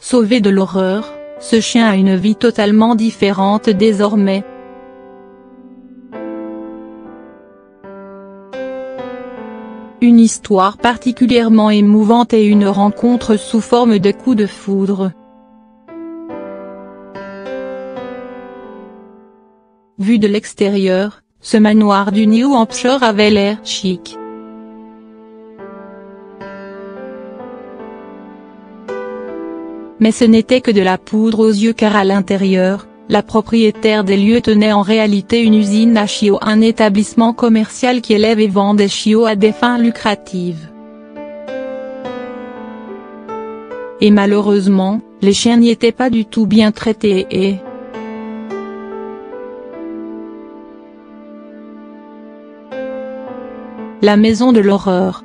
Sauvé de l'horreur, ce chien a une vie totalement différente désormais. Une histoire particulièrement émouvante et une rencontre sous forme de coup de foudre. Vu de l'extérieur, ce manoir du New Hampshire avait l'air chic. Mais ce n'était que de la poudre aux yeux car à l'intérieur, la propriétaire des lieux tenait en réalité une usine à chiots, un établissement commercial qui élève et vend des chiots à des fins lucratives. Et malheureusement, les chiens n'y étaient pas du tout bien traités et la maison de l'horreur.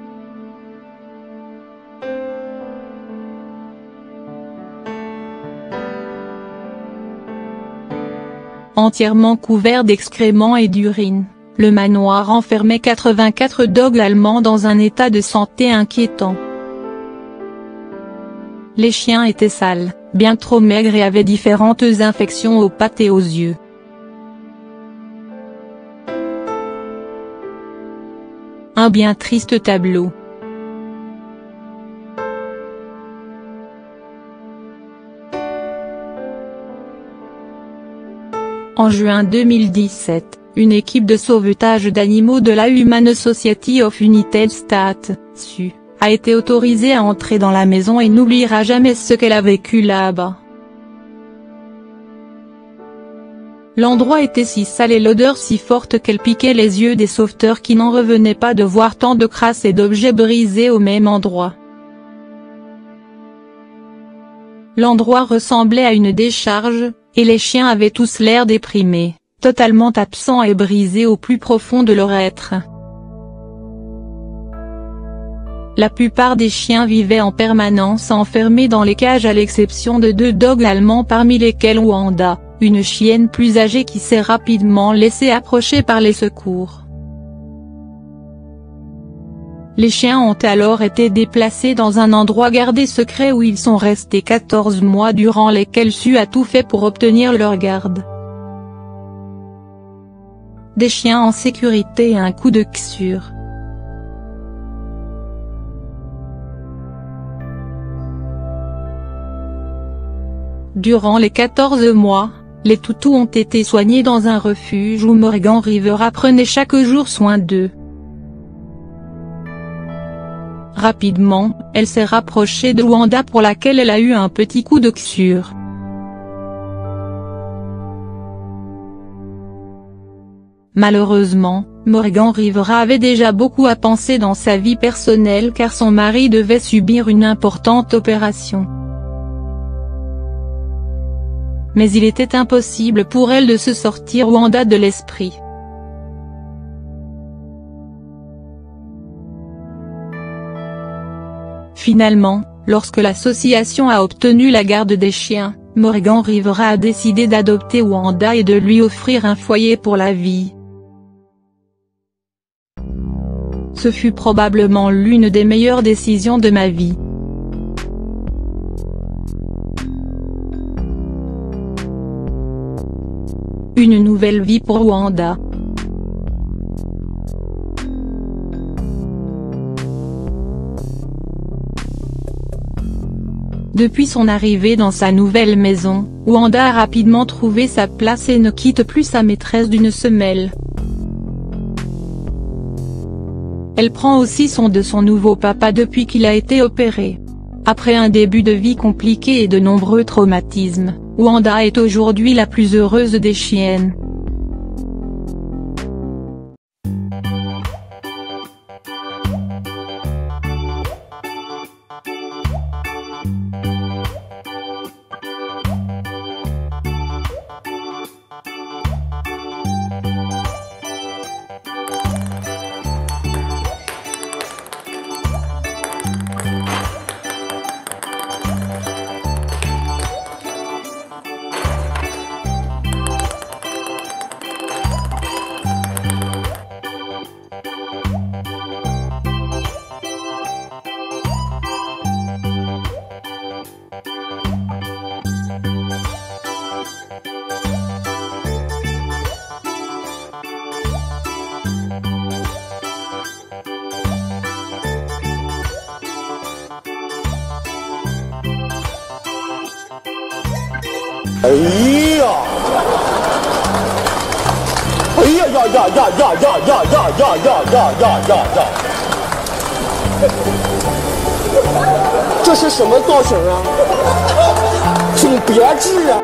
Entièrement couvert d'excréments et d'urine, le manoir enfermait 84 dogs allemands dans un état de santé inquiétant. Les chiens étaient sales, bien trop maigres et avaient différentes infections aux pattes et aux yeux. Un bien triste tableau. En juin 2017, une équipe de sauvetage d'animaux de la Humane Society of United States, SU, a été autorisée à entrer dans la maison et n'oubliera jamais ce qu'elle a vécu là-bas. L'endroit était si sale et l'odeur si forte qu'elle piquait les yeux des sauveteurs qui n'en revenaient pas de voir tant de crasses et d'objets brisés au même endroit. L'endroit ressemblait à une décharge, et les chiens avaient tous l'air déprimés, totalement absents et brisés au plus profond de leur être. La plupart des chiens vivaient en permanence enfermés dans les cages à l'exception de 2 dogs allemands parmi lesquels Wanda, une chienne plus âgée qui s'est rapidement laissée approcher par les secours. Les chiens ont alors été déplacés dans un endroit gardé secret où ils sont restés 14 mois durant lesquels SU a tout fait pour obtenir leur garde. Des chiens en sécurité et un coup de ksure. Durant les 14 mois, les toutous ont été soignés dans un refuge où Morgan Rivera prenait chaque jour soin d'eux. Rapidement, elle s'est rapprochée de Wanda pour laquelle elle a eu un petit coup de ksure. Malheureusement, Morgan Rivera avait déjà beaucoup à penser dans sa vie personnelle car son mari devait subir une importante opération. Mais il était impossible pour elle de se sortir Wanda de l'esprit. Finalement, lorsque l'association a obtenu la garde des chiens, Morgan Rivera a décidé d'adopter Wanda et de lui offrir un foyer pour la vie. Ce fut probablement l'une des meilleures décisions de ma vie. Une nouvelle vie pour Wanda. Depuis son arrivée dans sa nouvelle maison, Wanda a rapidement trouvé sa place et ne quitte plus sa maîtresse d'une semelle. Elle prend aussi soin de son nouveau papa depuis qu'il a été opéré. Après un début de vie compliqué et de nombreux traumatismes, Wanda est aujourd'hui la plus heureuse des chiennes. 哎呀！哎呀呀呀呀呀呀呀呀呀呀呀呀呀！这是什么造型啊？挺别致啊！